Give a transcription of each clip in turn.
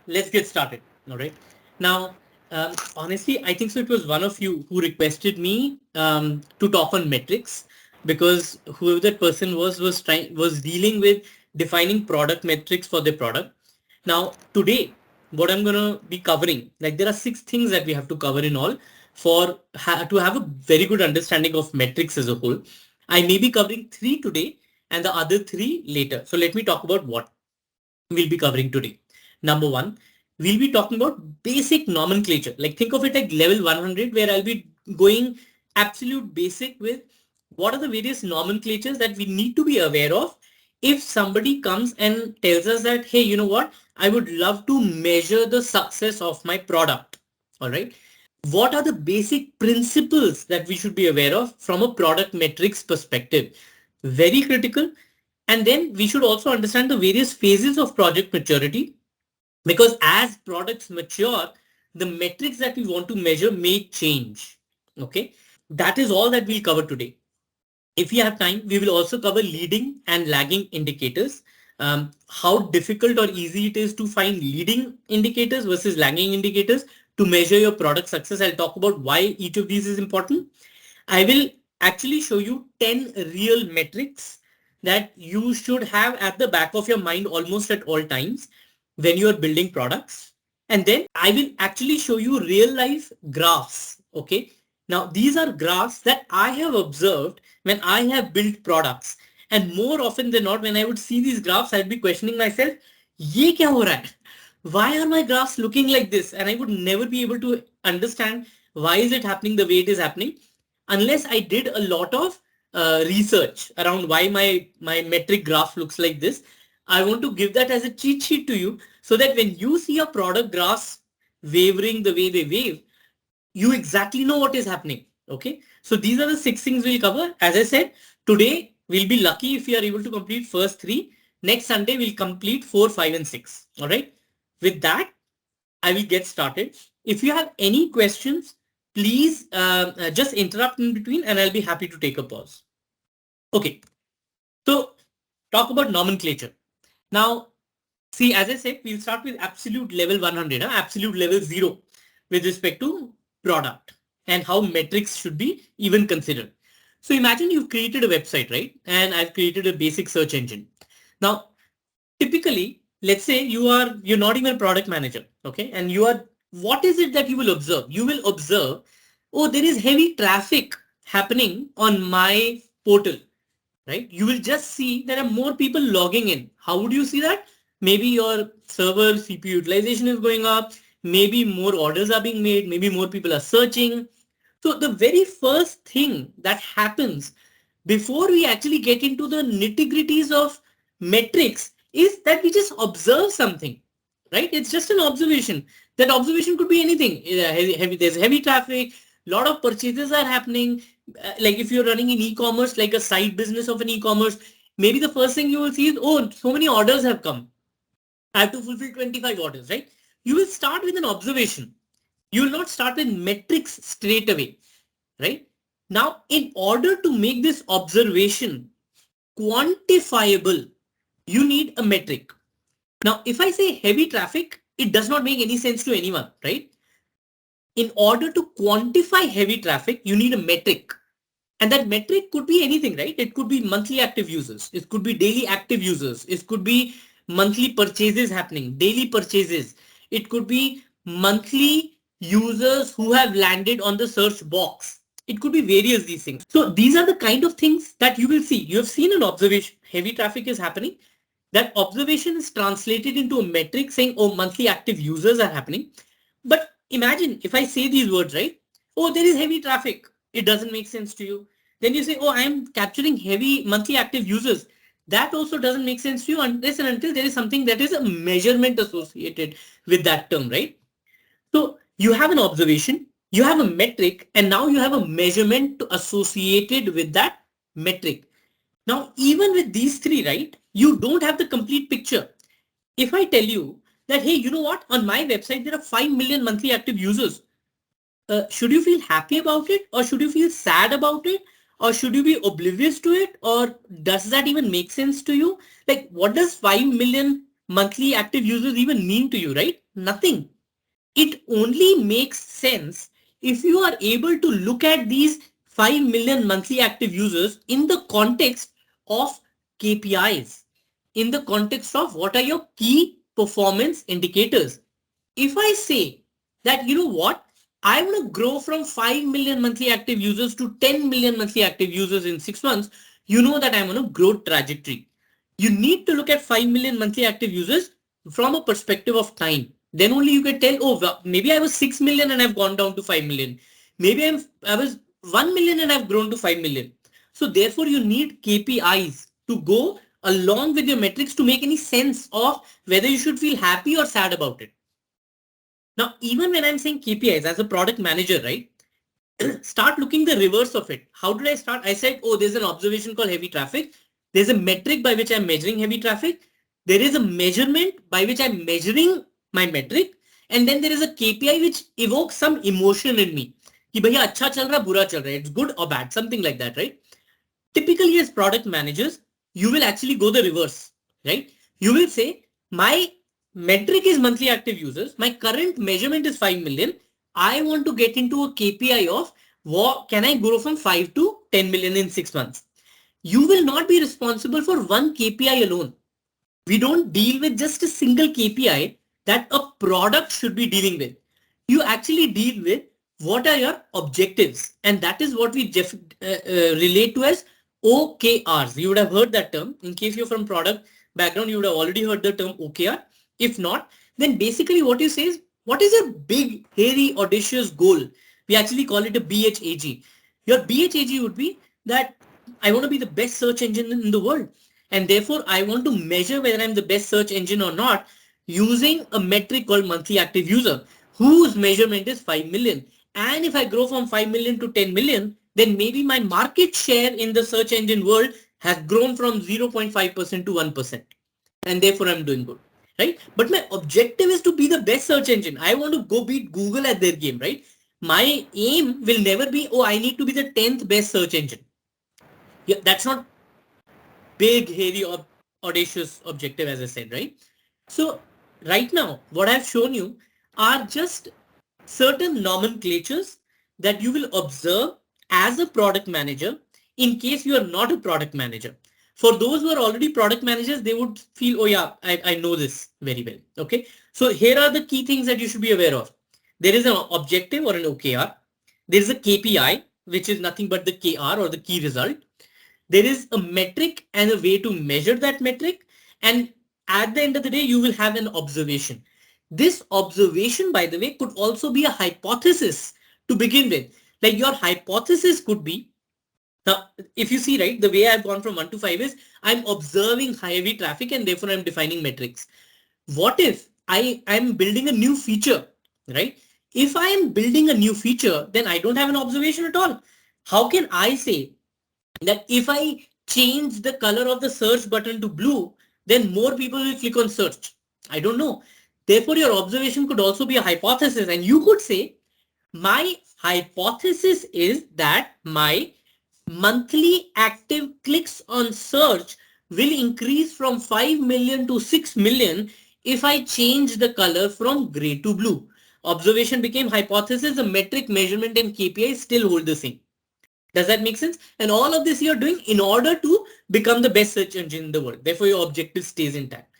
let's get started. All right. Now, honestly, I think so. It was one of you who requested me to talk on metrics because whoever that person was dealing with defining product metrics for their product. Now, today, what I'm gonna be covering, like there are 6 things that we have to cover in all to have a very good understanding of metrics as a whole. I may be covering 3 today and the other 3 later. So let me talk about what we'll be covering today. Number one, we'll be talking about basic nomenclature. Like think of it like level 100, where I'll be going absolute basic with what are the various nomenclatures that we need to be aware of if somebody comes and tells us that, hey, you know what, I would love to measure the success of my product. All right. What are the basic principles that we should be aware of from a product metrics perspective? Very critical. And then we should also understand the various phases of project maturity, because as products mature, the metrics that we want to measure may change. Okay. That is all that we'll cover today. If we have time, we will also cover leading and lagging indicators, how difficult or easy it is to find leading indicators versus lagging indicators to measure your product success. I'll talk about why each of these is important. I will actually show you 10 real metrics that you should have at the back of your mind almost at all times when you are building products. And then I will actually show you real life graphs. Okay. Now, these are graphs that I have observed when I have built products. And more often than not, when I would see these graphs, I'd be questioning myself, ye kya ho raha hai? Why are my graphs looking like this? And I would never be able to understand why is it happening the way it is happening unless I did a lot of research around why my metric graph looks like this. I want to give that as a cheat sheet to you so that when you see a product graphs wavering the way they wave, you exactly know what is happening. Okay. So these are the 6 things we'll cover. As I said, today we'll be lucky if we are able to complete first 3. Next Sunday, we'll complete 4, 5, and 6. All right. With that, I will get started. If you have any questions, please just interrupt in between and I'll be happy to take a pause. Okay. So talk about nomenclature. Now, see, as I said, we'll start with absolute level 100, absolute level 0 with respect to product and how metrics should be even considered. So imagine you've created a website, right? And I've created a basic search engine. Now, typically, let's say you're not even a product manager, okay? And what is it that you will observe? You will observe, oh, there is heavy traffic happening on my portal, right? You will just see there are more people logging in. How would you see that? Maybe your server CPU utilization is going up. Maybe more orders are being made. Maybe more people are searching. So the very first thing that happens before we actually get into the nitty-gritties of metrics is that we just observe something, right? It's just an observation. That observation could be anything. There's heavy traffic, a lot of purchases are happening. Like if you're running in e-commerce, like a side business of an e-commerce, maybe the first thing you will see is, oh, so many orders have come. I have to fulfill 25 orders, right? You will start with an observation. You will not start with metrics straight away, right? Now, in order to make this observation quantifiable, you need a metric. Now, if I say heavy traffic, it does not make any sense to anyone, right? In order to quantify heavy traffic, you need a metric. And that metric could be anything, right? It could be monthly active users. It could be daily active users. It could be monthly purchases happening, daily purchases. It could be monthly users who have landed on the search box. It could be various these things. So these are the kind of things that you will see. You have seen an observation. Heavy traffic is happening. That observation is translated into a metric saying, oh, monthly active users are happening. But imagine if I say these words, right? Oh, there is heavy traffic. It doesn't make sense to you. Then you say, oh, I am capturing heavy monthly active users. That also doesn't make sense to you unless and until there is something that is a measurement associated with that term, right? So you have an observation, you have a metric, and now you have a measurement associated with that metric. Now, even with these 3, right, you don't have the complete picture. If I tell you that, hey, you know what, on my website, there are 5 million monthly active users. Should you feel happy about it, or should you feel sad about it, or should you be oblivious to it, or does that even make sense to you? Like, what does 5 million monthly active users even mean to you, right? Nothing. It only makes sense if you are able to look at these 5 million monthly active users in the context of KPIs, in the context of what are your key performance indicators. If I say that, you know what, I want to grow from 5 million monthly active users to 10 million monthly active users in 6 months, you know that I'm on a growth trajectory. You need to look at 5 million monthly active users from a perspective of time. Then only you can tell, oh, well, maybe I was 6 million and I've gone down to 5 million. Maybe I was 1 million and I've grown to 5 million. So therefore you need KPIs to go along with your metrics to make any sense of whether you should feel happy or sad about it. Now, even when I'm saying KPIs as a product manager, right? Start looking the reverse of it. How did I start? I said, oh, there's an observation called heavy traffic. There's a metric by which I'm measuring heavy traffic. There is a measurement by which I'm measuring my metric. And then there is a KPI which evokes some emotion in me. कि भैया अच्छा चल रहा बुरा चल रहा, it's good or bad, something like that, right? Typically as product managers, you will actually go the reverse, right? You will say, my metric is monthly active users. My current measurement is 5 million. I want to get into a KPI of what can I grow from 5 to 10 million in 6 months. You will not be responsible for one KPI alone. We don't deal with just a single KPI that a product should be dealing with. You actually deal with what are your objectives, and that is what we relate to as OKRs. You would have heard that term. In case you're from product background, you would have already heard the term OKR. If not, then basically what you say is, what is your big, hairy, audacious goal? We actually call it a BHAG. Your BHAG would be that I want to be the best search engine in the world. And therefore, I want to measure whether I'm the best search engine or not using a metric called monthly active user, whose measurement is 5 million. And if I grow from 5 million to 10 million, then maybe my market share in the search engine world has grown from 0.5% to 1%. And therefore, I'm doing good, right? But my objective is to be the best search engine. I want to go beat Google at their game, right? My aim will never be, oh, I need to be the 10th best search engine. Yeah, that's not big, hairy, audacious objective, as I said, right? So right now, what I've shown you are just certain nomenclatures that you will observe as a product manager in case you are not a product manager. For those who are already product managers, they would feel, oh yeah, I know this very well. Okay. So here are the key things that you should be aware of. There is an objective or an OKR. There is a KPI, which is nothing but the KR or the key result. There is a metric and a way to measure that metric. And at the end of the day, you will have an observation. This observation, by the way, could also be a hypothesis to begin with. Like your hypothesis could be, now, if you see, right, the way I've gone from 1 to 5 is I'm observing heavy traffic and therefore I'm defining metrics. What if I'm building a new feature, right? If I am building a new feature, then I don't have an observation at all. How can I say that if I change the color of the search button to blue, then more people will click on search? I don't know. Therefore, your observation could also be a hypothesis. And you could say, my hypothesis is that my monthly active clicks on search will increase from 5 million to 6 million if I change the color from gray to blue. Observation became hypothesis, the metric, measurement and KPI still hold the same. Does that make sense? And all of this you're doing in order to become the best search engine in the world. Therefore, your objective stays intact.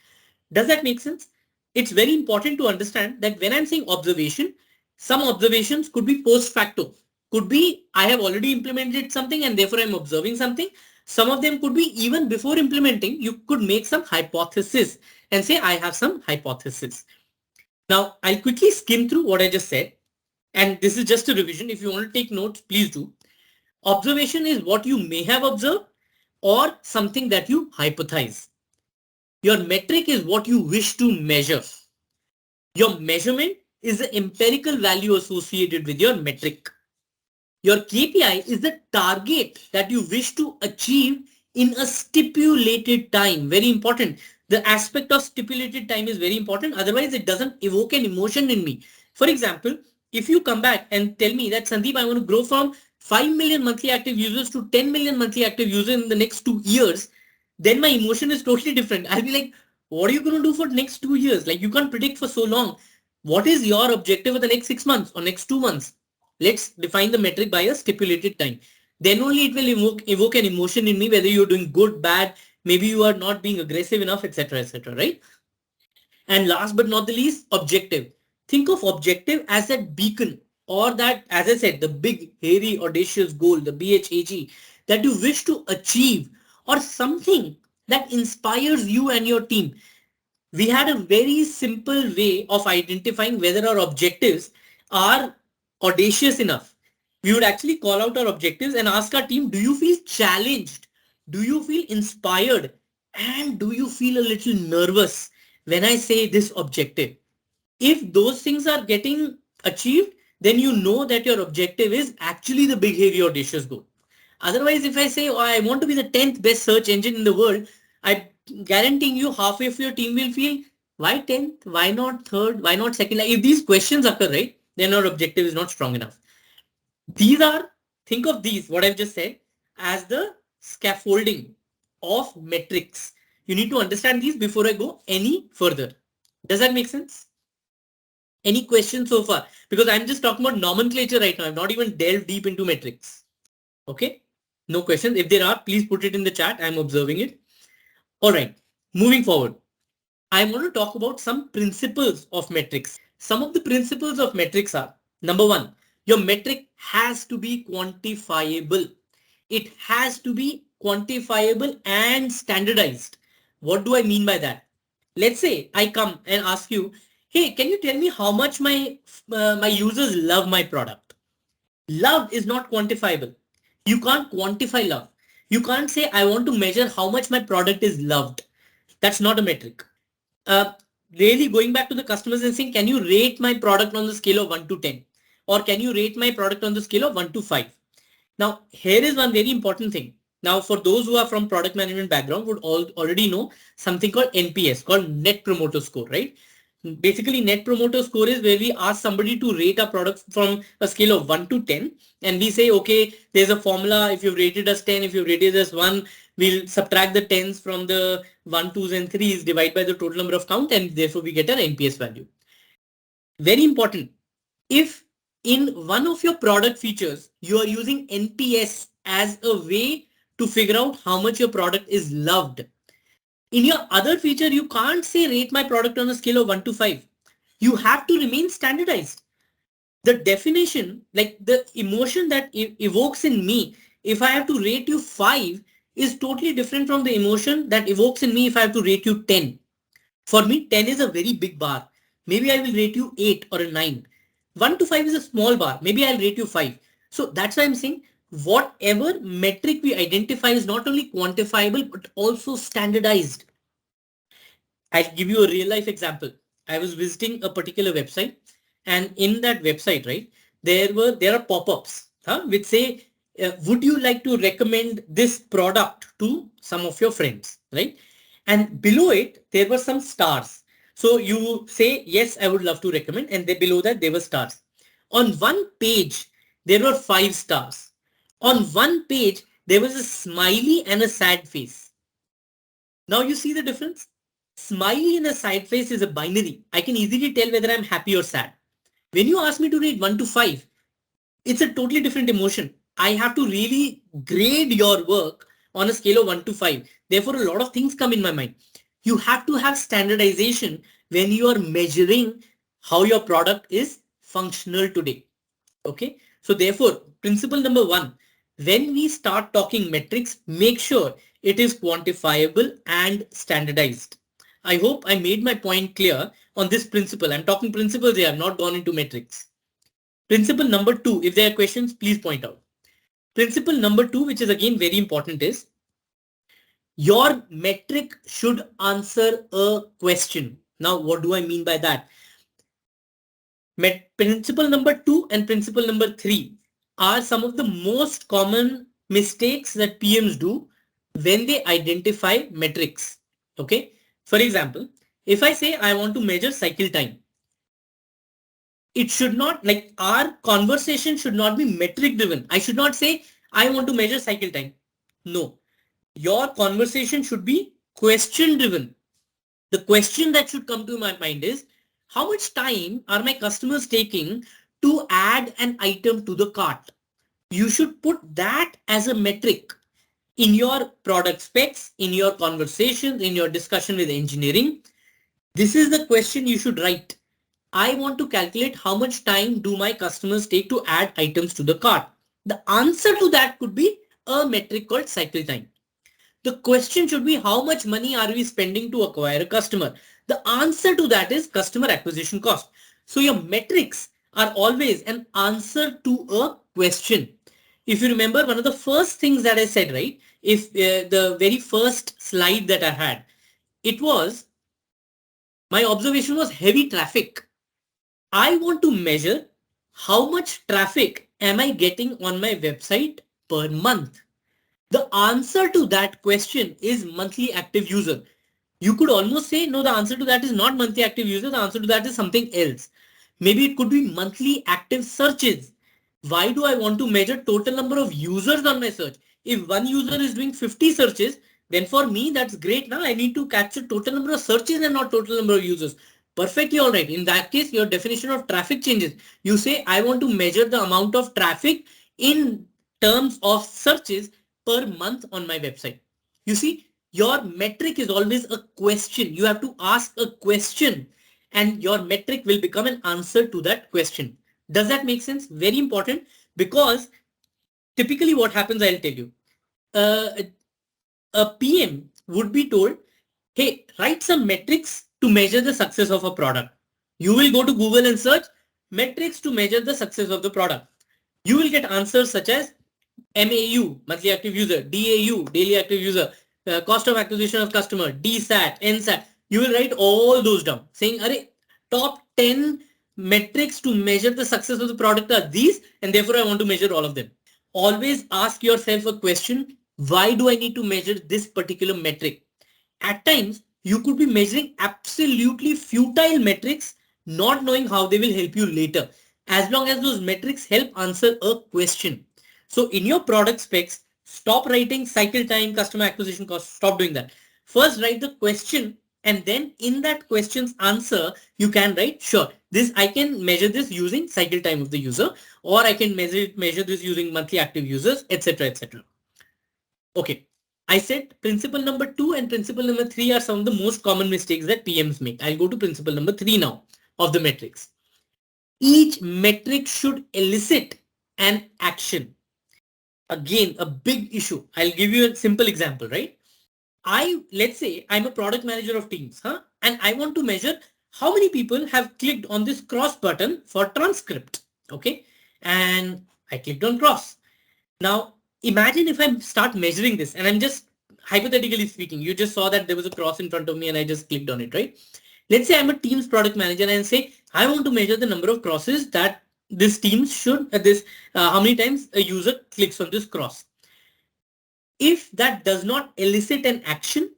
Does that make sense? It's very important to understand that when I'm saying observation, some observations could be post facto. Could be I have already implemented something and therefore I'm observing something. Some of them could be even before implementing, you could make some hypothesis and say, I have some hypothesis. Now, I'll quickly skim through what I just said. And this is just a revision. If you want to take notes, please do. Observation is what you may have observed or something that you hypothesize. Your metric is what you wish to measure. Your measurement is the empirical value associated with your metric. Your KPI is the target that you wish to achieve in a stipulated time. Very important. The aspect of stipulated time is very important. Otherwise, it doesn't evoke an emotion in me. For example, if you come back and tell me that, Sandeep, I want to grow from 5 million monthly active users to 10 million monthly active users in the next 2 years, then my emotion is totally different. I'll be like, What are you going to do for the next 2 years? Like, you can't predict for so long. What is your objective for the next 6 months or next 2 months? Let's define the metric by a stipulated time. Then only it will evoke an emotion in me, whether you're doing good, bad, maybe you are not being aggressive enough, etc., right? And last but not the least, objective. Think of objective as that beacon, or that, as I said, the big, hairy, audacious goal, the BHAG, that you wish to achieve, or something that inspires you and your team. We had a very simple way of identifying whether our objectives are audacious enough. We would actually call out our objectives and ask our team, do you feel challenged? Do you feel inspired? And do you feel a little nervous when I say this objective? If those things are getting achieved, then you know that your objective is actually the big, hairy, audacious goal. Otherwise, if I say, oh, I want to be the 10th best search engine in the world, I'm guaranteeing you half of your team will feel, why 10th? Why not third? Why not second? Like, if these questions occur, right, then our objective is not strong enough. These are, think of these, what I've just said, as the scaffolding of metrics. You need to understand these before I go any further. Does that make sense? Any questions so far? Because I'm just talking about nomenclature right now. I've not even delved deep into metrics. Okay? No questions. If there are, please put it in the chat. I'm observing it. All right. Moving forward. I want to talk about some principles of metrics. Some of the principles of metrics are, number one, your metric has to be quantifiable. It has to be quantifiable and standardized. What do I mean by that? Let's say I come and ask you, hey, can you tell me how much my users love my product? Love is not quantifiable. You can't quantify love. You can't say, I want to measure how much my product is loved. That's not a metric. Really going back to the customers and saying, can you rate my product on the scale of 1 to 10? Or can you rate my product on the scale of 1 to 5? Now, here is one very important thing. Now, for those who are from product management background would already know something called NPS, called Net Promoter Score, right? Basically, Net Promoter Score is where we ask somebody to rate a product from a scale of 1 to 10. And we say, okay, there's a formula. If you've rated us 10, if you've rated us 1, we'll subtract the 10s from the 1, 2s and 3s, divide by the total number of count, and therefore we get an NPS value. Very important. If in one of your product features, you are using NPS as a way to figure out how much your product is loved, in your other feature, you can't say rate my product on a scale of 1 to 5. You have to remain standardized. The definition, like the emotion that evokes in me, if I have to rate you 5, is totally different from the emotion that evokes in me if I have to rate you 10. For me, 10 is a very big bar. Maybe I will rate you 8 or a 9. 1 to 5 is a small bar. Maybe I'll rate you 5. So that's why I'm saying whatever metric we identify is not only quantifiable, but also standardized. I'll give you a real life example. I was visiting a particular website, and in that website, right, there are pop-ups, which say, would you like to recommend this product to some of your friends, right? And below it, there were some stars. So you say, yes, I would love to recommend. And then below that, there were stars. On one page, there were 5 stars. On one page, there was a smiley and a sad face. Now you see the difference? Smiley and a sad face is a binary. I can easily tell whether I'm happy or sad. When you ask me to rate 1 to 5, it's a totally different emotion. I have to really grade your work on a scale of 1 to 5. Therefore, a lot of things come in my mind. You have to have standardization when you are measuring how your product is functional today. Okay. So therefore, principle number 1, when we start talking metrics, make sure it is quantifiable and standardized. I hope I made my point clear on this principle. I'm talking principles here. I've not gone into metrics. Principle number 2, if there are questions, please point out. Principle number 2, which is again very important, is your metric should answer a question. Now, what do I mean by that? Principle number 2 and principle number 3 are some of the most common mistakes that PMs do when they identify metrics. Okay. For example, if I say I want to measure cycle time, it should not, like, our conversation should not be metric driven. I should not say I want to measure cycle time. No, your conversation should be question driven. The question that should come to my mind is, how much time are my customers taking to add an item to the cart? You should put that as a metric in your product specs, in your conversations, in your discussion with engineering. This is the question you should write. I want to calculate how much time do my customers take to add items to the cart. The answer to that could be a metric called cycle time. The question should be, how much money are we spending to acquire a customer? The answer to that is customer acquisition cost. So your metrics are always an answer to a question. If you remember, one of the first things that I said, right? If the very first slide that I had, it was, my observation was heavy traffic. I want to measure how much traffic am I getting on my website per month. The answer to that question is monthly active user. You could almost say, no, the answer to that is not monthly active user. The answer to that is something else. Maybe it could be monthly active searches. Why do I want to measure total number of users on my search? If one user is doing 50 searches, then for me, that's great. Now I need to capture total number of searches and not total number of users. Perfectly all right. In that case, your definition of traffic changes. You say, I want to measure the amount of traffic in terms of searches per month on my website. You see, your metric is always a question. You have to ask a question and your metric will become an answer to that question. Does that make sense? Very important, because typically what happens, I'll tell you. A PM would be told, hey, write some metrics to measure the success of a product. You will go to Google and search metrics to measure the success of the product. You will get answers such as MAU, monthly active user, DAU, daily active user, cost of acquisition of customer, DSAT, NSAT. You will write all those down saying, top 10 metrics to measure the success of the product are these, and therefore I want to measure all of them. Always ask yourself a question, why do I need to measure this particular metric? At times, you could be measuring absolutely futile metrics, not knowing how they will help you later, as long as those metrics help answer a question. So in your product specs, stop writing cycle time, customer acquisition cost. Stop doing that. First, write the question, and then in that question's answer, you can write, sure, this I can measure this using cycle time of the user, or I can measure this using monthly active users, etc., etc. Okay. I said principle number 2 and principle number 3 are some of the most common mistakes that PMs make. I'll go to principle number 3 now of the metrics. Each metric should elicit an action. Again, a big issue. I'll give you a simple example, right? Let's say I'm a product manager of Teams, and I want to measure how many people have clicked on this cross button for transcript. Okay. And I clicked on cross. Now, imagine if I start measuring this, and I'm just hypothetically speaking, you just saw that there was a cross in front of me and I just clicked on it, right? Let's say I'm a Teams product manager and say, I want to measure the number of crosses that this Teams should, how many times a user clicks on this cross. If that does not elicit an action,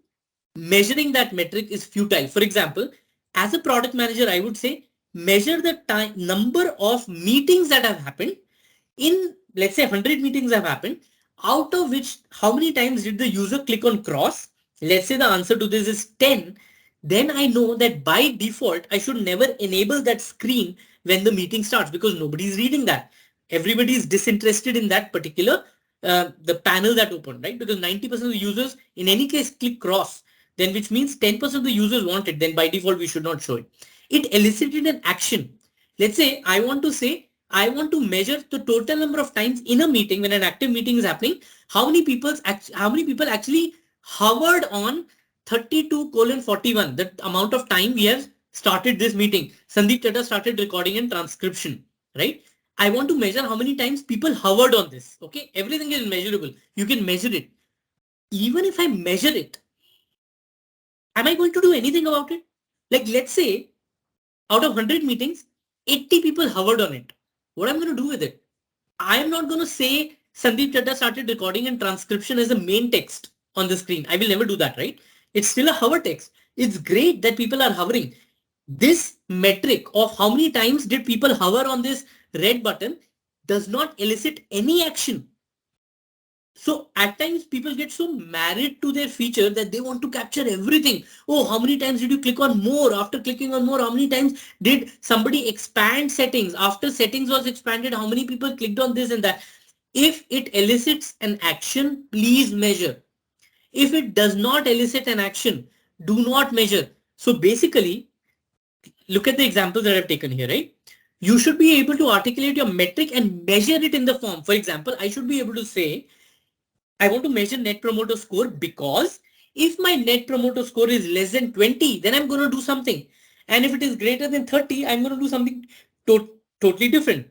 measuring that metric is futile. For example, as a product manager, I would say, measure the number of meetings that have happened. In, let's say 100 meetings have happened, out of which how many times did the user click on cross? Let's say the answer to this is 10. Then I know that by default, I should never enable that screen when the meeting starts, because nobody is reading that. Everybody is disinterested in that particular, the panel that opened, right? Because 90% of the users in any case click cross, then which means 10% of the users want it. Then by default, we should not show it. It elicited an action. Let's say I want to measure the total number of times in a meeting, when an active meeting is happening, how many people actually hovered on 32:41, the amount of time we have started this meeting. Sandeep Tata started recording and transcription, right? I want to measure how many times people hovered on this. Okay, everything is measurable. You can measure it. Even if I measure it, am I going to do anything about it? Like, let's say out of 100 meetings, 80 people hovered on it. What am I going to do with it? I am not going to say Sandeep Tata started recording and transcription as the main text on the screen. I will never do that, right? It's still a hover text. It's great that people are hovering. This metric of how many times did people hover on this red button does not elicit any action. So at times people get so married to their feature that they want to capture everything. Oh, how many times did you click on more? After clicking on more, how many times did somebody expand settings? After settings was expanded, how many people clicked on this and that? If it elicits an action, please measure. If it does not elicit an action, do not measure. So basically, look at the examples that I've taken here, right? You should be able to articulate your metric and measure it in the form. For example, I should be able to say, I want to measure net promoter score because if my net promoter score is less than 20, then I'm going to do something. And if it is greater than 30, I'm going to do something totally different.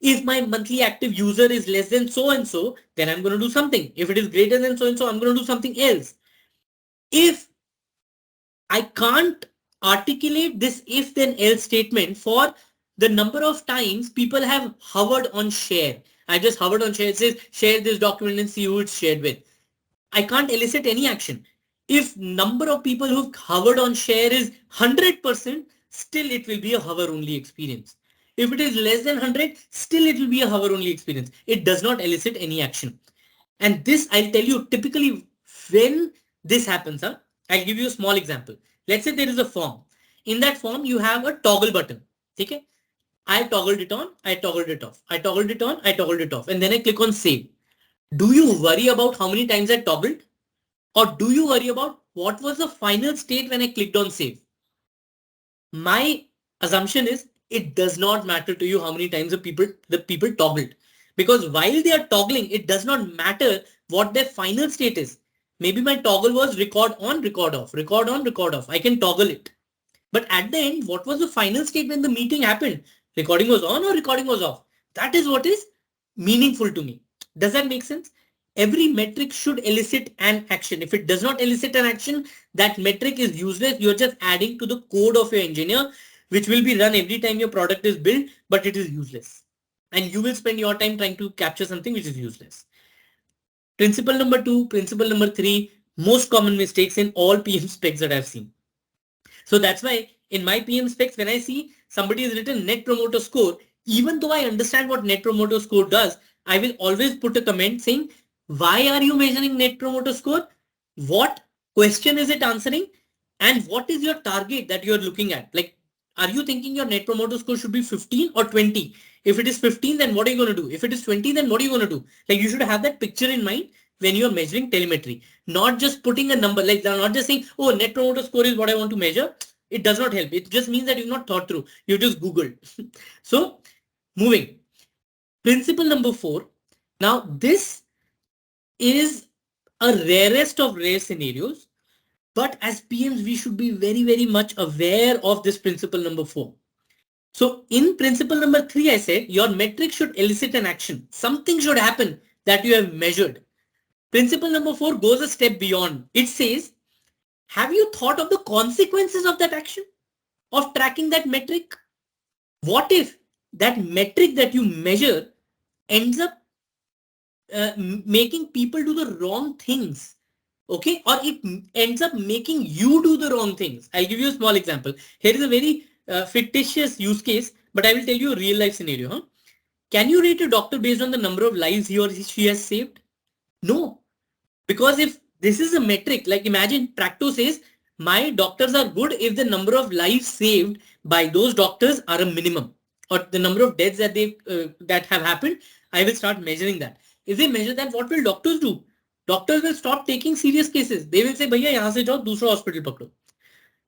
If my monthly active user is less than so and so, then I'm going to do something. If it is greater than so and so, I'm going to do something else. If I can't articulate this if then else statement for the number of times people have hovered on share. I just hovered on share. It says share this document and see who it's shared with. I can't elicit any action. If number of people who've hovered on share is 100%, still it will be a hover only experience. If it is less than 100, still it will be a hover only experience. It does not elicit any action. And this, I'll tell you, typically when this happens, I'll give you a small example. Let's say there is a form. In that form, you have a toggle button. Okay? I toggled it on, I toggled it off. I toggled it on, I toggled it off. And then I click on save. Do you worry about how many times I toggled? Or do you worry about what was the final state when I clicked on save? My assumption is it does not matter to you how many times the people toggled. Because while they are toggling, it does not matter what their final state is. Maybe my toggle was record on, record off, record on, record off. I can toggle it. But at the end, what was the final state when the meeting happened? Recording was on or recording was off? That is what is meaningful to me. Does that make sense? Every metric should elicit an action. If it does not elicit an action, that metric is useless. You're just adding to the code of your engineer, which will be run every time your product is built, but it is useless. And you will spend your time trying to capture something which is useless. Principle number 2, principle number 3, most common mistakes in all PM specs that I've seen. So that's why in my PM specs, when I see somebody has written net promoter score, even though I understand what net promoter score does, I will always put a comment saying, why are you measuring net promoter score? What question is it answering? And what is your target that you're looking at? Like, are you thinking your net promoter score should be 15 or 20? If it is 15, then what are you going to do? If it is 20, then what are you going to do? Like, you should have that picture in mind when you're measuring telemetry, not just putting a number, like not just saying, oh, net promoter score is what I want to measure. It does not help. It just means that you've not thought through. You just Googled. So moving. Principle number 4. Now this is a rarest of rare scenarios, but as PMs, we should be very, very much aware of this principle number 4. So in principle number 3, I said your metric should elicit an action. Something should happen that you have measured. Principle number 4 goes a step beyond. It says, have you thought of the consequences of that action, of tracking that metric? What if that metric that you measure ends up making people do the wrong things? Okay, or it ends up making you do the wrong things. I'll give you a small example. Here is a very fictitious use case, but I will tell you a real life scenario. Can you rate a doctor based on the number of lives he or she has saved? No. Because if this is a metric, like imagine Tracto says, my doctors are good if the number of lives saved by those doctors are a minimum, or the number of deaths that that have happened, I will start measuring that. If they measure that, what will doctors do? Doctors will stop taking serious cases. They will say, भैया यहाँ से जाओ दूसरा hospital पकड़ो.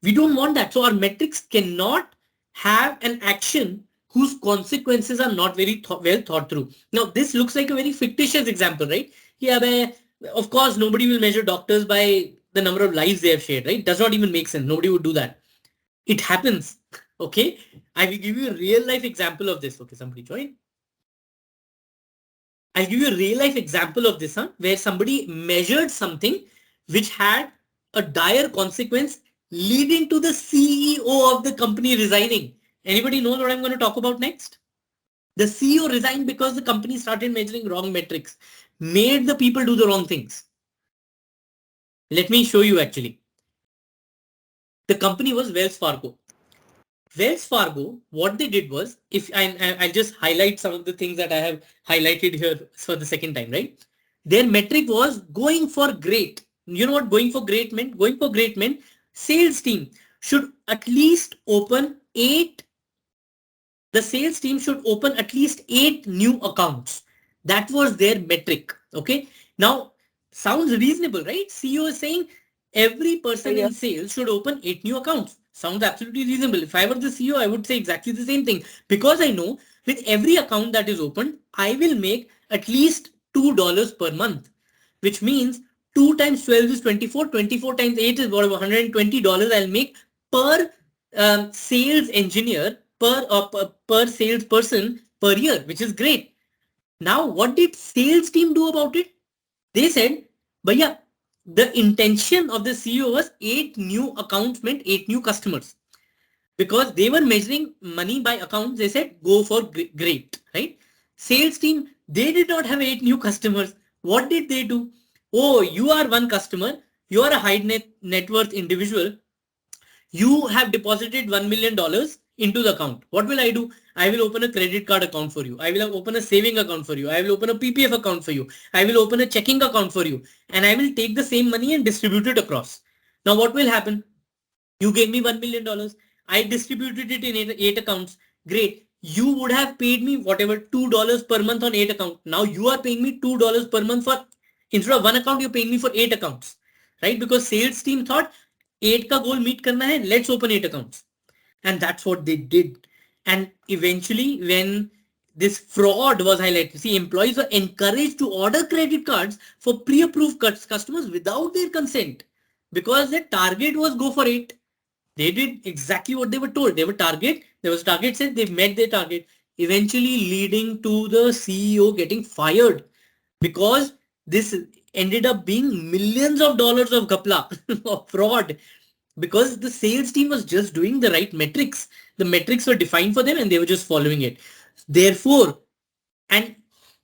We don't want that. So our metrics cannot have an action whose consequences are not very well thought through. Now, this looks like a very fictitious example, right? Yeah, but of course, nobody will measure doctors by the number of lives they have shared, right? Does not even make sense. Nobody would do that. It happens. Okay. I will give you a real life example of this. Okay, somebody join. I'll give you a real life example of this, where somebody measured something which had a dire consequence leading to the CEO of the company resigning. Anybody knows what I'm going to talk about next? The CEO resigned because the company started measuring wrong metrics, made the people do the wrong things. Let me show you actually. The company was Wells Fargo. Wells Fargo, what they did was, if I'll just highlight some of the things that I have highlighted here for the second time, right? Their metric was going for great. You know what going for great meant? Going for great meant sales team should at least open eight the sales team should open at least 8 new accounts. That was their metric. Okay. Now, sounds reasonable, right? CEO is saying every person Yeah. in sales should open 8 new accounts. Sounds absolutely reasonable. If I were the CEO, I would say exactly the same thing because I know with every account that is opened, I will make at least $2 per month, which means 2 times 12 is 24. 24 times 8 is whatever, $120 I'll make per sales engineer per salesperson per year, which is great. Now, what did sales team do about it? They said, "Bhaiya, the intention of the CEO was 8 new accounts meant 8 new customers because they were measuring money by accounts. They said go for great, right? Sales team they did not have 8 new customers. What did they do? Oh, you are one customer. You are a high net worth individual. You have deposited $1 million into the account. What will I do? I will open a credit card account for you. I will open a saving account for you. I will open a PPF account for you. I will open a checking account for you. And I will take the same money and distribute it across. Now what will happen? You gave me $1 million. I distributed it in eight accounts. Great. You would have paid me whatever $2 per month on 8 accounts. Now you are paying me $2 per month for instead of one account, you're paying me for 8 accounts. Right? Because sales team thought 8 ka goal meet karna hai, let's open 8 accounts. And that's what they did. And eventually, when this fraud was highlighted, see, employees were encouraged to order credit cards for pre-approved customers without their consent because their target was go for it. They did exactly what they were told. There was target set, they met their target, eventually leading to the CEO getting fired because this ended up being millions of dollars of gapla of fraud because the sales team was just doing the right metrics. The metrics were defined for them and they were just following it. Therefore, and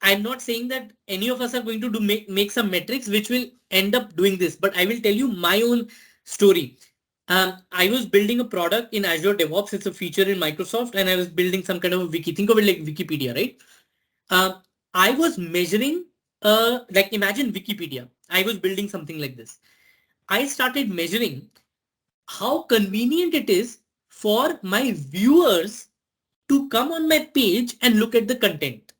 I'm not saying that any of us are going to make some metrics which will end up doing this, but I will tell you my own story. I was building a product in Azure DevOps. It's a feature in Microsoft, and I was building some kind of a wiki. Think of it like Wikipedia, right? Uh, I was measuring, like imagine Wikipedia. I was building something like this. I started measuring how convenient it is for my viewers to come on my page and look at the content.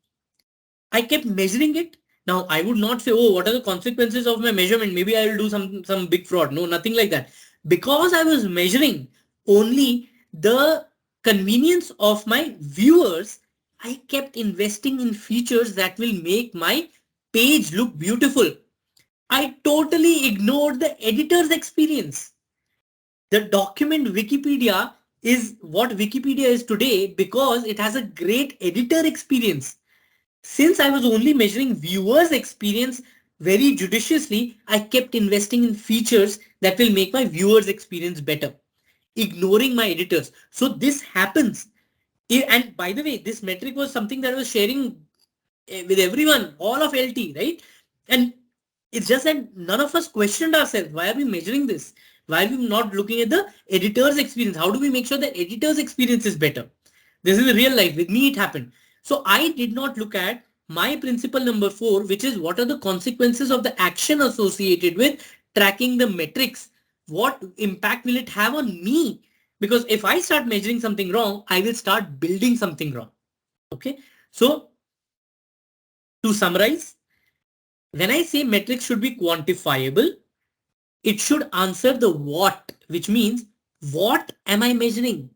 I kept measuring it. Now, I would not say, oh, what are the consequences of my measurement? Maybe I will do some big fraud. No, nothing like that. Because I was measuring only the convenience of my viewers, I kept investing in features that will make my page look beautiful. I totally ignored the editor's experience. The document Wikipedia is what Wikipedia is today because it has a great editor experience. Since I was only measuring viewers' experience very judiciously, I kept investing in features that will make my viewers' experience better, ignoring my editors. So this happens. And by the way, this metric was something that I was sharing with everyone, all of LT, right? And it's just that none of us questioned ourselves. Why are we measuring this? Why are we not looking at the editor's experience? How do we make sure that editor's experience is better? This is real life. With me, it happened. So I did not look at my principle number 4, which is what are the consequences of the action associated with tracking the metrics? What impact will it have on me? Because if I start measuring something wrong, I will start building something wrong. Okay. So to summarize, when I say metrics should be quantifiable, it should answer the what, which means what am I measuring?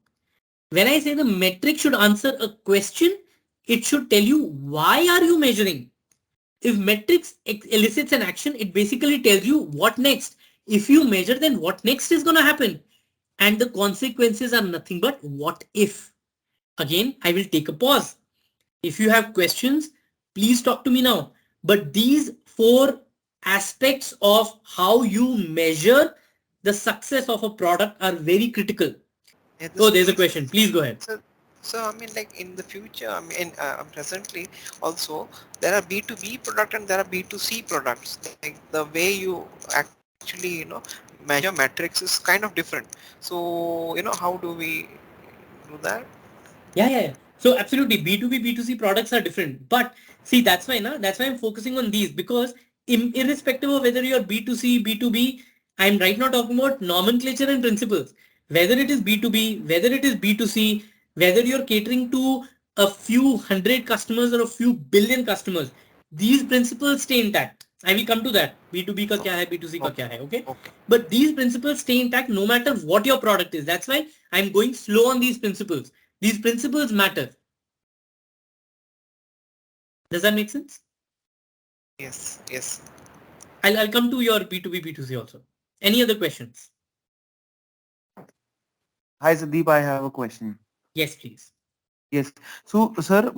When I say the metric should answer a question, it should tell you why are you measuring? If metrics elicits an action, it basically tells you what next. If you measure, then what next is going to happen? And the consequences are nothing but what if. Again, I will take a pause. If you have questions, please talk to me now. But these 4 aspects of how you measure the success of a product are very critical. Yeah, Oh, this there's a makes question. sense. Please go ahead. So, so I mean, like in the future, I mean, presently also there are B2B product and there are B2C products. Like the way you actually, measure metrics is kind of different. So, how do we do that? Yeah. So absolutely, B2B, B2C products are different. But see, that's why I'm focusing on these because irrespective of whether you're B2C, B2B, I'm right now talking about nomenclature and principles. Whether it is B2B, whether it is B2C, whether you're catering to a few hundred customers or a few billion customers, these principles stay intact. I will come to that. B2B का क्या है, B2C का Okay. क्या है, okay? Okay. But these principles stay intact no matter what your product is. That's why I'm going slow on these principles. These principles matter. Does that make sense? Yes. Yes. I'll come to your B2B, B2C also. Any other questions? Hi, Sandeep. I have a question. Yes, please. Yes. So, sir,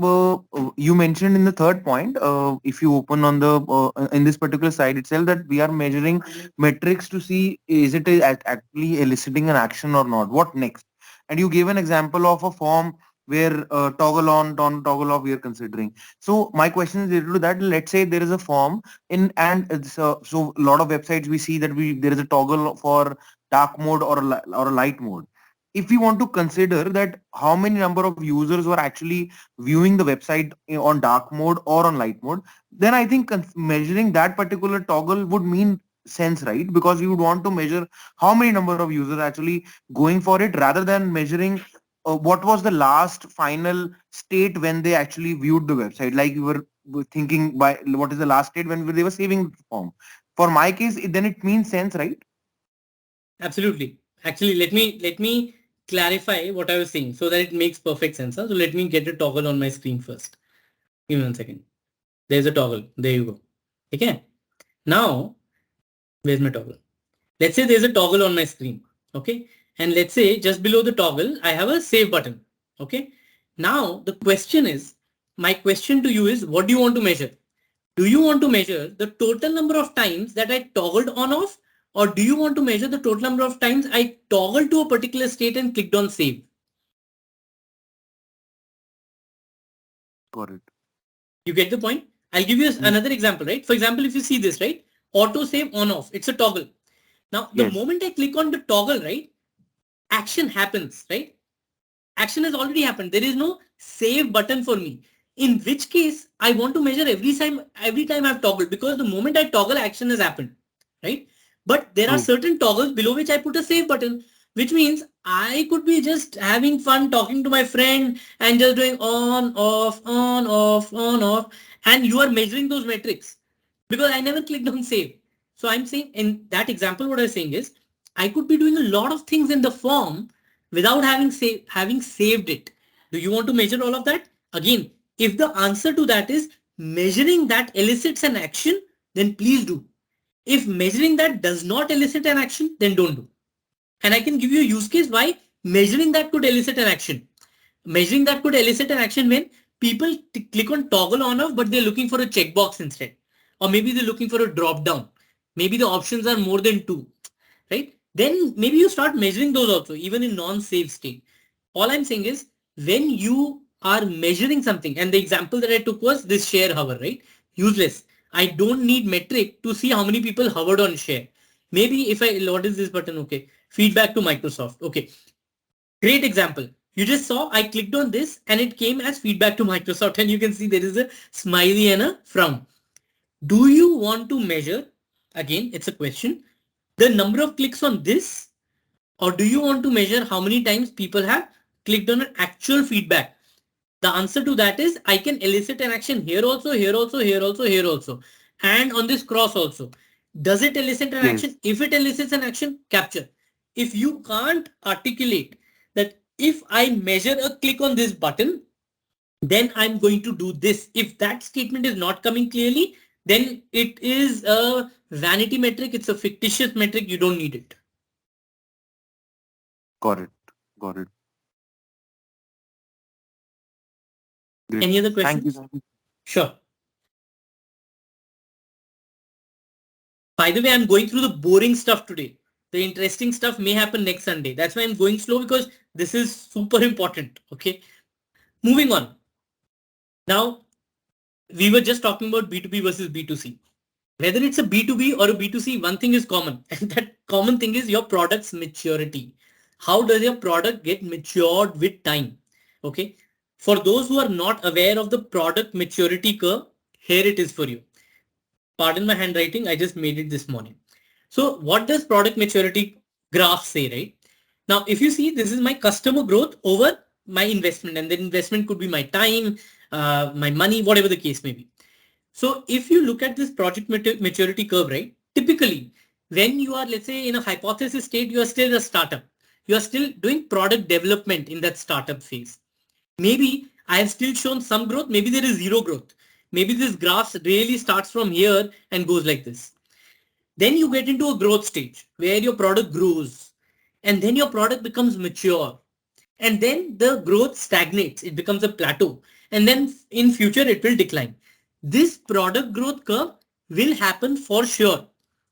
you mentioned in the third point, if you open on the in this particular side itself, that we are measuring metrics to see is it actually eliciting an action or not. What next? And you gave an example of a form where toggle on, toggle off we are considering. So my question is related to that. Let's say there is a form in, and it's, so a lot of websites we see that there is a toggle for dark mode or or a light mode. If we want to consider that how many number of users were actually viewing the website on dark mode or on light mode, then I think measuring that particular toggle would mean sense, right? Because you would want to measure how many number of users actually going for it rather than measuring what was the last final state when they actually viewed the website. Like you were thinking by what is the last state when they were saving the form. For my case, then it means sense, right? Absolutely. Actually, let me clarify what I was saying so that it makes perfect sense. Huh? So let me get a toggle on my screen first. Give me 1 second. There's a toggle. There you go. Okay. Now, where's my toggle? Let's say there's a toggle on my screen. Okay. And let's say just below the toggle, I have a save button. Okay. Now the question is, my question to you is, what do you want to measure? Do you want to measure the total number of times that I toggled on off, or do you want to measure the total number of times I toggled to a particular state and clicked on save? Got it. You get the point? I'll give you Mm. another example, right? For example, if you see this, right? Auto save on off, it's a toggle. Now, the Yes. moment I click on the toggle, right? Action happens, right? Action has already happened. There is no save button for me. In which case, I want to measure every time I've toggled, because the moment I toggle, action has happened, right? But there are True. certain toggles below which I put a save button, which means I could be just having fun talking to my friend and just doing on, off, on, off, on, off, and you are measuring those metrics because I never clicked on save. So I'm saying in that example, what I'm saying is I could be doing a lot of things in the form without having saved it. Do you want to measure all of that? Again, if the answer to that is measuring that elicits an action, then please do. If measuring that does not elicit an action, then don't do. And I can give you a use case why measuring that could elicit an action. Measuring that could elicit an action when people click on toggle on off, but they're looking for a checkbox instead. Or maybe they're looking for a drop down. Maybe the options are more than two, right? Then maybe you start measuring those also, even in non-save state. All I'm saying is when you are measuring something, and the example that I took was this share hover, right? Useless. I don't need metric to see how many people hovered on share. Maybe if what is this button? Okay. Feedback to Microsoft. Okay. Great example. You just saw I clicked on this and it came as feedback to Microsoft, and you can see there is a smiley and a frown. Do you want to measure, again, it's a question, the number of clicks on this, or do you want to measure how many times people have clicked on an actual feedback? The answer to that is I can elicit an action here also, here also, here also, here also, and on this cross also. Does it elicit an Yes. action? If it elicits an action, capture. If you can't articulate that if I measure a click on this button, then I'm going to do this. If that statement is not coming clearly, then it is a vanity metric. It's a fictitious metric. You don't need it. Got it. Got it. Great. Any other Thank you. questions? Sure. By the way, I'm going through the boring stuff today. The interesting stuff may happen next Sunday. That's why I'm going slow, because this is super important. Okay. Moving on. Now, we were just talking about B2B versus B2C. Whether it's a B2B or a B2C, one thing is common. And that common thing is your product's maturity. How does your product get matured with time? Okay. For those who are not aware of the product maturity curve, here it is for you. Pardon my handwriting. I just made it this morning. So what does product maturity graph say, right? Now, if you see, this is my customer growth over my investment, and the investment could be my time, my money, whatever the case may be. So if you look at this project maturity curve, right, typically when you are, let's say, in a hypothesis state, you are still a startup. You are still doing product development in that startup phase. Maybe I have still shown some growth. Maybe there is zero growth. Maybe this graph really starts from here and goes like this. Then you get into a growth stage where your product grows, and then your product becomes mature, and then the growth stagnates. It becomes a plateau, and then in future it will decline. This product growth curve will happen for sure.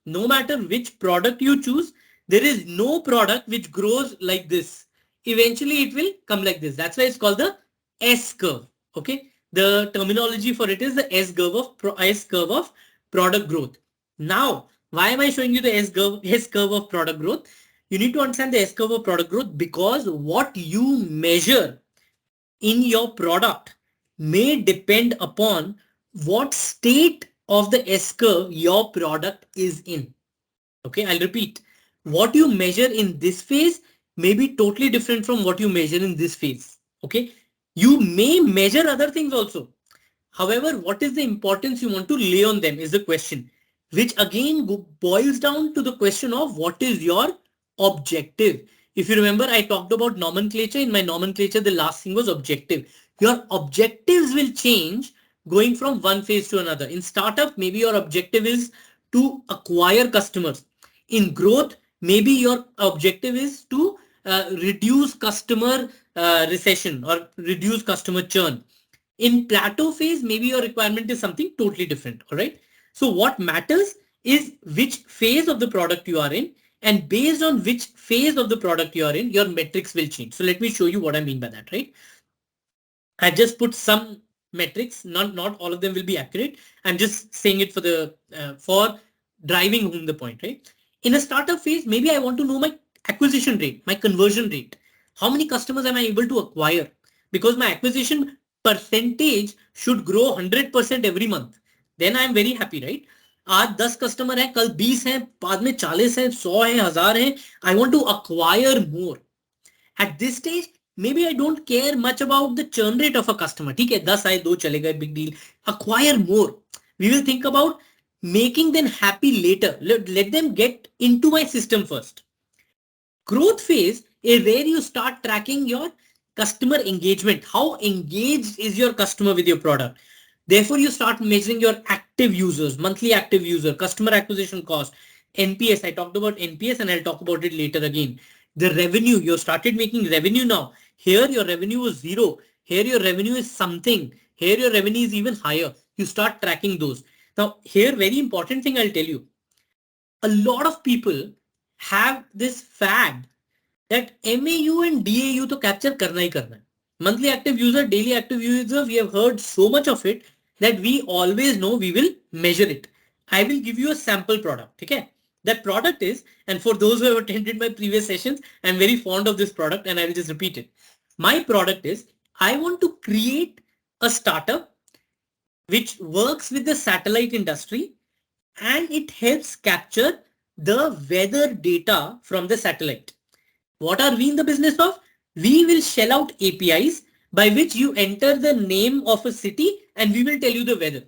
No matter which product you choose, there is no product which grows like this. Eventually it will come like this. That's why it's called the S curve. Okay. The terminology for it is the S curve of product growth. Now, why am I showing you the S curve of product growth? You need to understand the S curve of product growth because what you measure in your product may depend upon what state of the S curve your product is in. Okay, I'll repeat. What you measure in this phase may be totally different from what you measure in this phase. Okay, you may measure other things also. However, what is the importance you want to lay on them is the question, which again boils down to the question of what is your objective. If you remember, I talked about nomenclature. In my nomenclature, the last thing was objective. Your objectives will change going from one phase to another. In startup, maybe your objective is to acquire customers. In growth, maybe your objective is to reduce customer recession or reduce customer churn. In plateau phase, maybe your requirement is something totally different. All right. So what matters is which phase of the product you are in, and based on which phase of the product you are in, your metrics will change. So let me show you what I mean by that, right? I just put some metrics, not all of them will be accurate. I'm just saying it for the for driving home the point, right? In a startup phase, maybe I want to know my acquisition rate, my conversion rate. How many customers am I able to acquire? Because my acquisition percentage should grow 100% every month. Then I am very happy, right? आज 10 customer हैं, कल 20 हैं, बाद में 40 हैं, 100 हैं, 1000 हैं. I want to acquire more. At this stage, maybe I don't care much about the churn rate of a customer. ठीक है, 10 आए, 2 चले गए, big deal. Acquire more. We will think about making them happy later. Let them get into my system first. Growth phase is where you start tracking your customer engagement. How engaged is your customer with your product? Therefore, you start measuring your active users, monthly active user, customer acquisition cost, NPS. I talked about NPS and I'll talk about it later again. The revenue, you started making revenue now. Here your revenue is zero. Here your revenue is something. Here your revenue is even higher. You start tracking those. Now, here, very important thing I'll tell you. A lot of people have this fad that MAU and DAU to capture karna hi karna. Monthly active user, daily active user, we have heard so much of it that we always know we will measure it. I will give you a sample product. Okay? That product is, and for those who have attended my previous sessions, I'm very fond of this product and I will just repeat it. My product is, I want to create a startup which works with the satellite industry and it helps capture the weather data from the satellite. What are we in the business of? We will shell out APIs by which you enter the name of a city and we will tell you the weather.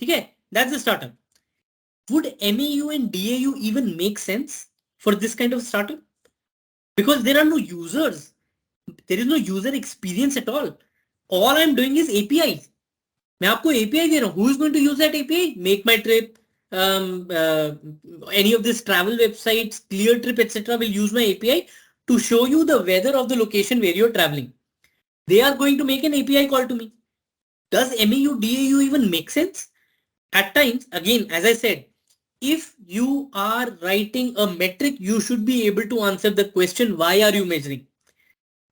Okay? That's the startup. Would MAU and DAU even make sense for this kind of startup? Because there are no users. There is no user experience at all. All I'm doing is APIs. मैं आपको API दे रहा हूँ. Who is going to use that API? Make My Trip, any of these travel websites, Clear Trip, etc. will use my API to show you the weather of the location where you're traveling. They are going to make an API call to me. Does MAU, DAU even make sense? At times, again, as I said, if you are writing a metric, you should be able to answer the question, why are you measuring?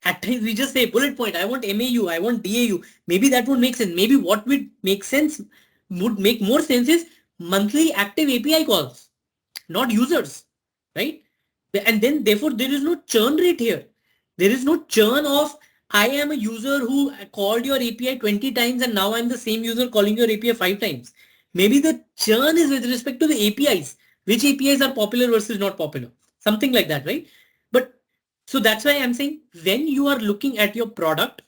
At times we just say bullet point, I want MAU, I want DAU. Maybe that would make sense. Maybe what would make sense, would make more sense is monthly active API calls, not users, right? And then therefore there is no churn rate here. There is no churn of I am a user who called your API 20 times and now I'm the same user calling your API 5 times. Maybe the churn is with respect to the APIs. Which APIs are popular versus not popular? Something like that, right? But so that's why I'm saying when you are looking at your product,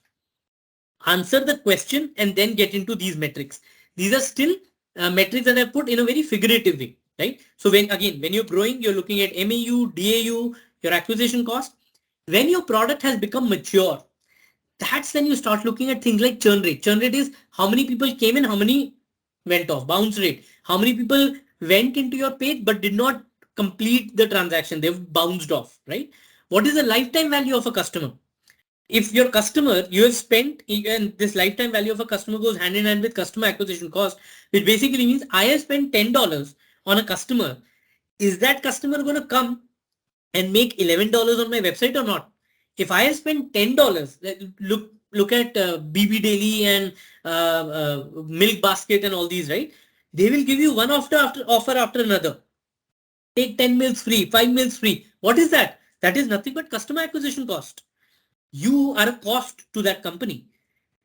answer the question and then get into these metrics. These are still metrics that I put in a very figurative way, right? So when you're growing, you're looking at MAU, DAU, your acquisition cost. When your product has become mature, that's when you start looking at things like churn rate. Churn rate is how many people came in, how many went off. Bounce rate, how many people went into your page but did not complete the transaction. They've bounced off, right? What is the lifetime value of a customer? If your customer, you have spent, and this lifetime value of a customer goes hand in hand with customer acquisition cost, which basically means I have spent $10 on a customer. Is that customer going to come and make $11 on my website or not? If I have spent $10, look at BB Daily and Milk Basket and all these, right? They will give you one after offer after another. Take 10 meals free, 5 meals free. What is that? That is nothing but customer acquisition cost. You are a cost to that company.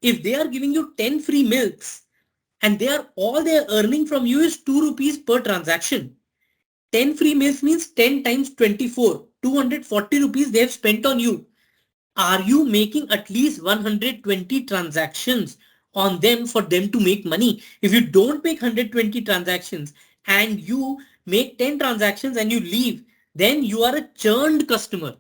If they are giving you 10 free milks and all they are earning from you is 2 rupees per transaction, 10 free meals means 10 times 24, 240 rupees they have spent on you. Are you making at least 120 transactions on them for them to make money? If you don't make 120 transactions and you make 10 transactions and you leave, then you are a churned customer.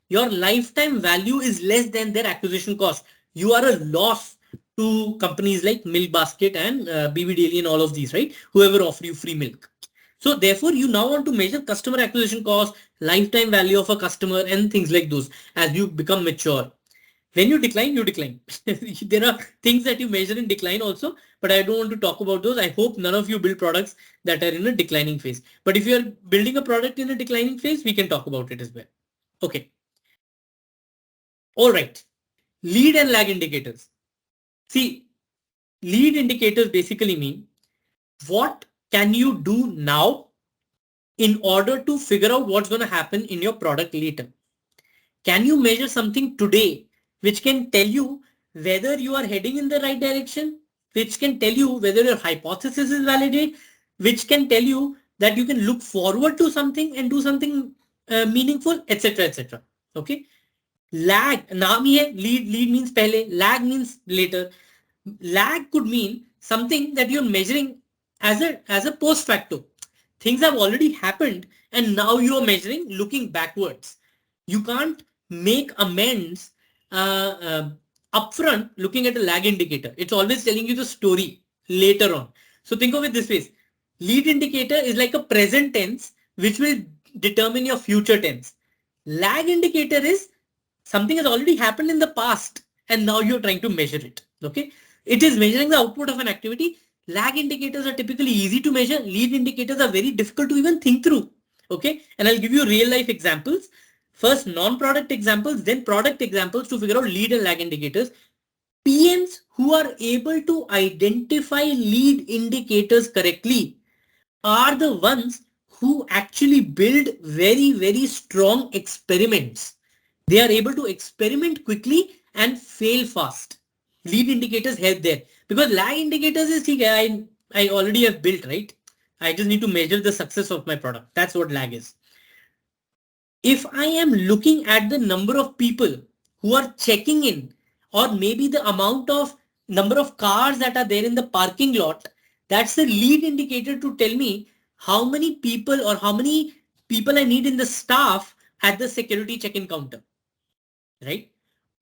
Your lifetime value is less than their acquisition cost. You are a loss to companies like Milk Basket and BB Daily and all of these, right? Whoever offer you free milk. So therefore, you now want to measure customer acquisition cost, lifetime value of a customer, and things like those as you become mature. When you decline, you decline. There are things that you measure in decline also, but I don't want to talk about those. I hope none of you build products that are in a declining phase. But if you are building a product in a declining phase, we can talk about it as well. Okay. All right. Lead and lag indicators. See, lead indicators basically mean what can you do now in order to figure out what's going to happen in your product later. Can you measure something today which can tell you whether you are heading in the right direction, which can tell you whether your hypothesis is valid, which can tell you that you can look forward to something and do something meaningful, etc., etc. Okay. Lag नाम ही है, lead means पहले, lag means later. Lag could mean something that you're measuring as a post facto. Things have already happened and now you're measuring looking backwards. You can't make amends upfront looking at a lag indicator. It's always telling you the story later on. So think of it this way. Lead indicator is like a present tense which will determine your future tense. Lag indicator is something has already happened in the past and now you're trying to measure it. Okay. It is measuring the output of an activity. Lag indicators are typically easy to measure. Lead indicators are very difficult to even think through. Okay. And I'll give you real life examples. First non-product examples, then product examples to figure out lead and lag indicators. PMs who are able to identify lead indicators correctly are the ones who actually build very, very strong experiments. They are able to experiment quickly and fail fast. Lead indicators help there because lag indicators is I already have built, right? I just need to measure the success of my product. That's what lag is. If I am looking at the number of people who are checking in or maybe the amount of number of cars that are there in the parking lot, that's the lead indicator to tell me how many people or how many people I need in the staff at the security check-in counter, right?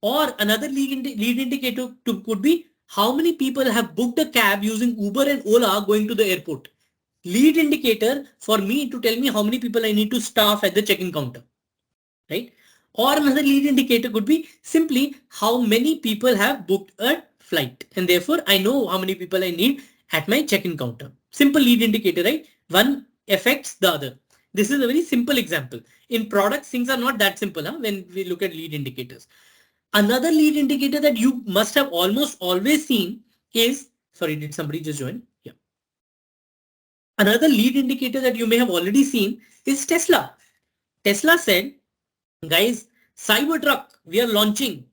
Or another lead indicator could be how many people have booked a cab using Uber and Ola going to the airport. Lead indicator for me to tell me how many people I need to staff at the check-in counter, right? Or another lead indicator could be simply how many people have booked a flight. And therefore, I know how many people I need at my check-in counter. Simple lead indicator, right? One affects the other. This is a very simple example. In products, things are not that simple when we look at lead indicators. Another lead indicator that you must have almost always seen is, sorry, did somebody just join? Yeah. Another lead indicator that you may have already seen is Tesla. Tesla said, guys, Cybertruck, we are launching.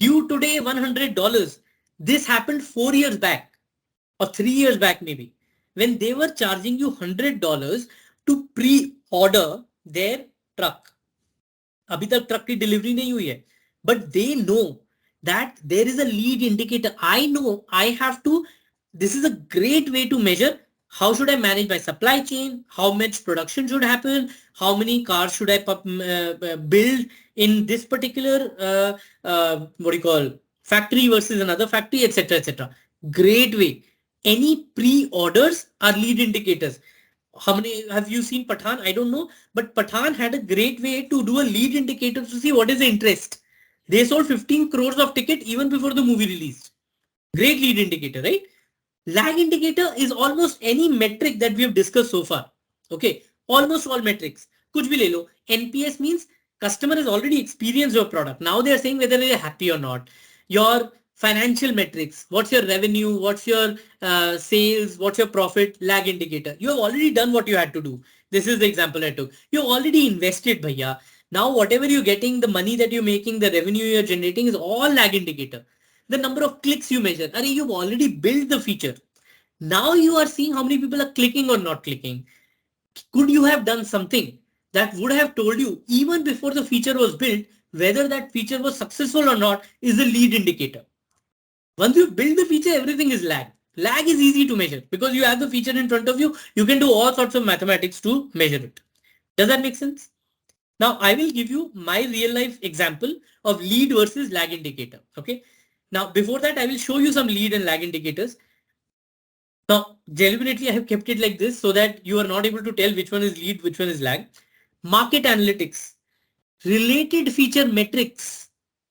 Due today $100. This happened 4 years back or 3 years back maybe. when they were charging you $100 to pre-order their truck. अभी तक truck की delivery नहीं हुई है, but they know that there is a lead indicator. I know I have to. This is a great way to measure how should I manage my supply chain, how much production should happen, how many cars should I build in this particular what do you call factory versus another factory, etc., etc. Great way. Any pre-orders are lead indicators. How many have you seen Pathan? I don't know, but Pathan had a great way to do a lead indicator to see what is the interest. They sold 15 crores of ticket even before the movie released. Great lead indicator, right? Lag indicator is almost any metric that we have discussed so far. Okay, almost all metrics. Kuch bhi le lo. NPS means customer has already experienced your product. Now they are saying whether they are happy or not. Your financial metrics, what's your revenue, what's your sales, what's your profit, lag indicator. You have already done what you had to do. This is the example I took. You already invested, bhaiya. Now whatever you're getting, the money that you're making, the revenue you're generating is all lag indicator. The number of clicks you measure. You've already built the feature. Now you are seeing how many people are clicking or not clicking. Could you have done something that would have told you even before the feature was built, whether that feature was successful or not is the lead indicator. Once you build the feature, everything is lag. Lag is easy to measure because you have the feature in front of you. You can do all sorts of mathematics to measure it. Does that make sense? Now I will give you my real life example of lead versus lag indicator. Okay. Now before that, I will show you some lead and lag indicators. Now deliberately I have kept it like this so that you are not able to tell which one is lead, which one is lag. Market analytics, related feature metrics,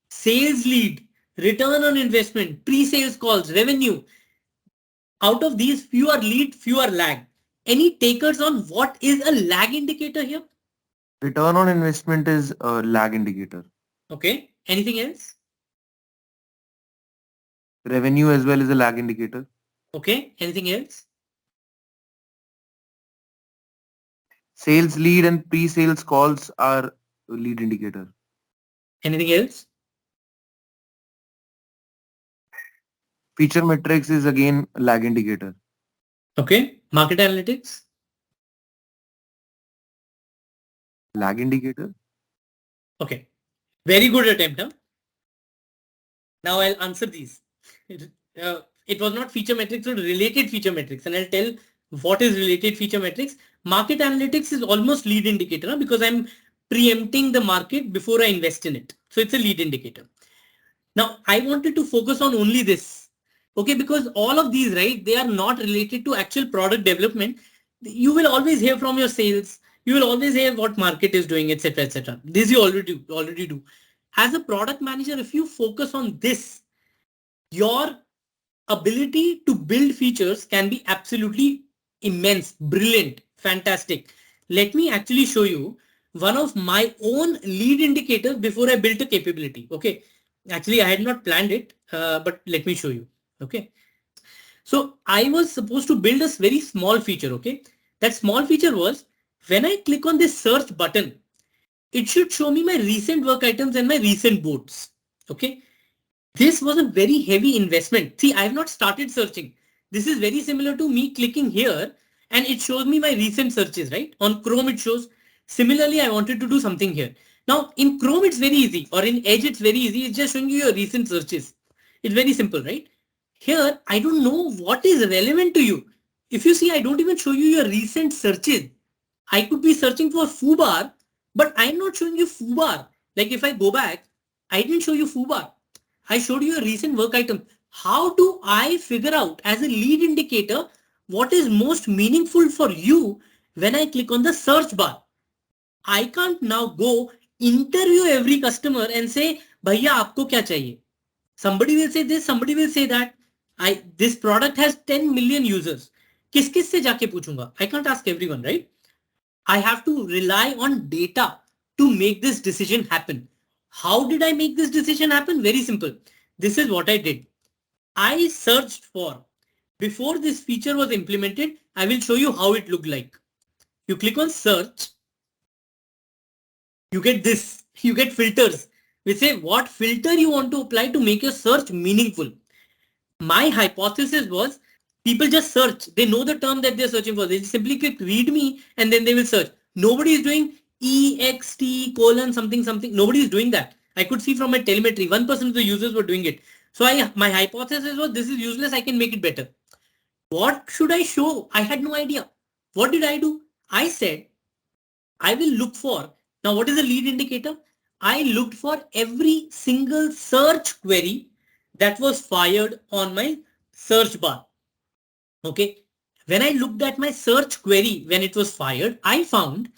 sales lead, return on investment, pre-sales calls, revenue. Out of these, few are lead, few are lag. Any takers on what is a lag indicator here? Return on investment is a lag indicator. Okay. Anything else? Revenue as well is a lag indicator. Okay. Anything else? Sales lead and pre-sales calls are a lead indicator. Anything else? Feature metrics is again a lag indicator. Okay. Market analytics? Lag indicator. Okay. Very good attempt. Huh? Now I'll answer these. It was not feature metrics, but related feature metrics. And I'll tell what is related feature metrics. Market analytics is almost lead indicator because I'm preempting the market before I invest in it. So it's a lead indicator. Now I wanted to focus on only this. Okay, because all of these, right, they are not related to actual product development. You will always hear from your sales. You will always hear what market is doing, etc., etc. This you already do. As a product manager, if you focus on this, your ability to build features can be absolutely immense, brilliant, fantastic. Let me actually show you one of my own lead indicators before I built a capability. Okay. Actually, I had not planned it, but let me show you. Okay. So I was supposed to build a very small feature. Okay. That small feature was when I click on this search button, it should show me my recent work items and my recent boards. Okay. This was a very heavy investment. See, I have not started searching. This is very similar to me clicking here and it shows me my recent searches, right? On Chrome, it shows. Similarly, I wanted to do something here. Now, in Chrome, it's very easy, or in Edge, it's very easy. It's just showing you your recent searches. It's very simple, right? Here, I don't know what is relevant to you. If you see, I don't even show you your recent searches. I could be searching for foobar, but I'm not showing you foobar. Like if I go back, I didn't show you foobar. I showed you a recent work item. How do I figure out as a lead indicator what is most meaningful for you when I click on the search bar? I can't now go interview every customer and say, Bhaiya, aapko kya chahiye? Somebody will say this, somebody will say that. This product has 10 million users. किस किस से जाके पूछूंगा? I can't ask everyone, right? I have to rely on data to make this decision happen. How did I make this decision happen? Very simple. This is what I did. I searched for, before this feature was implemented, I will show you how it looked like. You click on search, you get this, you get filters. We say what filter you want to apply to make your search meaningful. My hypothesis was People just search. They know the term that they're searching for. They simply click read me and then they will search. Nobody is doing ext colon something something. Nobody is doing that. I could see from my telemetry, 1% of the users were doing it. So my hypothesis was this is useless. I can make it better. What should I show? I had no idea. What did I do? I said, I will look for, now what is a lead indicator? I looked for every single search query that was fired on my search bar. Okay. When I looked at my search query when it was fired, I found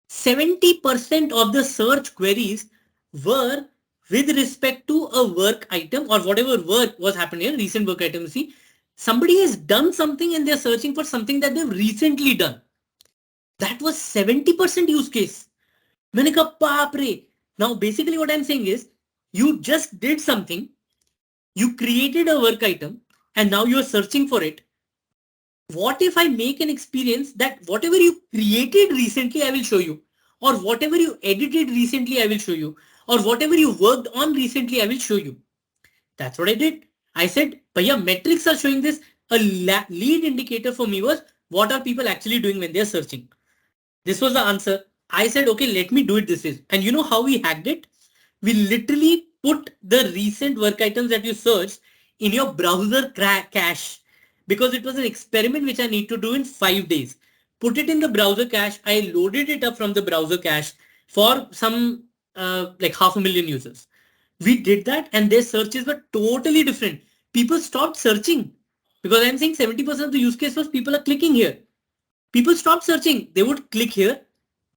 70% of the search queries were with respect to a work item or whatever work was happening here, recent work item. See, somebody has done something and they're searching for something that they've recently done. That was 70% use case. मैंने कहा बाप रे. Now basically what I'm saying is you just did something, you created a work item and now you're searching for it. What if I make an experience that whatever you created recently I will show you, or whatever you edited recently I will show you, or whatever you worked on recently I will show you. That's what I did. I said, Bhaiya, metrics are showing this. A lead indicator for me was what are people actually doing when they're searching. This was the answer. I said, okay, let me do it this way. And you know how we hacked it? We literally put the recent work items that you searched in your browser cache, because it was an experiment which I need to do in 5 days. Put it in the browser cache. I loaded it up from the browser cache for some like 500,000 users. We did that and their searches were totally different. People stopped searching because I'm saying 70% of the use case was people are clicking here. People stopped searching. They would click here.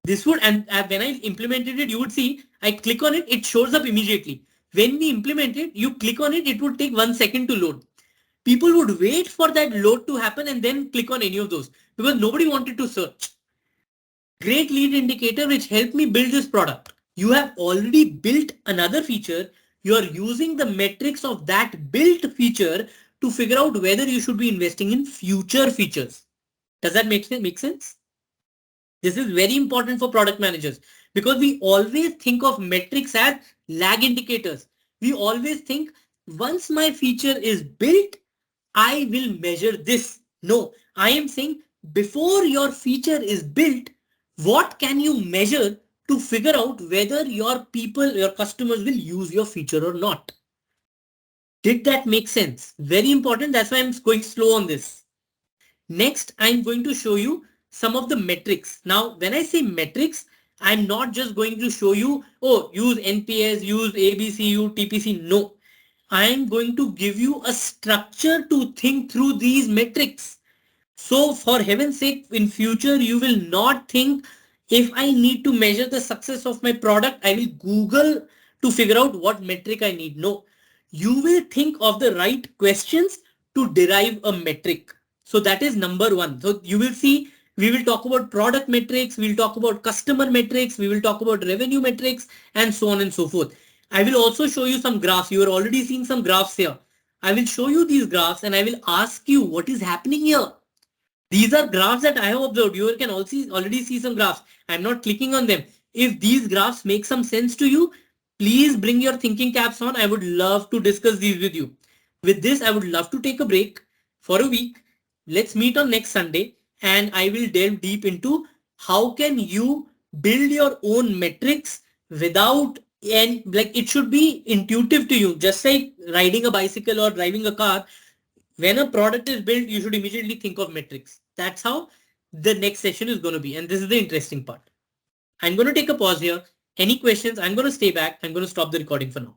This would, and when I implemented it, you would see, I click on it, it shows up immediately. When we implement it, you click on it, it would take 1 second to load. People would wait for that load to happen and then click on any of those because nobody wanted to search. Great lead indicator which helped me build this product. You have already built another feature. You are using the metrics of that built feature to figure out whether you should be investing in future features. Does that make sense? This is very important for product managers because we always think of metrics as lag indicators. We always think once my feature is built, I will measure this. No, I am saying before your feature is built, what can you measure to figure out whether your people, your customers will use your feature or not? Did that make sense? Very important. That's why I'm going slow on this. Next, I'm going to show you some of the metrics. Now, when I say metrics, I'm not just going to show you, oh, use NPS, use ABC, use TPC. No, I'm going to give you a structure to think through these metrics. So for heaven's sake, in future, you will not think if I need to measure the success of my product, I will Google to figure out what metric I need. No, you will think of the right questions to derive a metric. So that is number one. So you will see, we will talk about product metrics, we will talk about customer metrics, we will talk about revenue metrics, and so on and so forth. I will also show you some graphs. You are already seeing some graphs here. I will show you these graphs and I will ask you what is happening here. These are graphs that I have observed. You can also already see some graphs. I'm not clicking on them. If these graphs make some sense to you, please bring your thinking caps on. I would love to discuss these with you. With this, I would love to take a break for a week. Let's meet on next Sunday and I will delve deep into how can you build your own metrics without, and like it should be intuitive to you, just like riding a bicycle or driving a car. When a product is built, you should immediately think of metrics. That's how the next session is going to be. And this is the interesting part. I'm going to take a pause here. Any questions? I'm going to stay back. I'm going to stop the recording for now.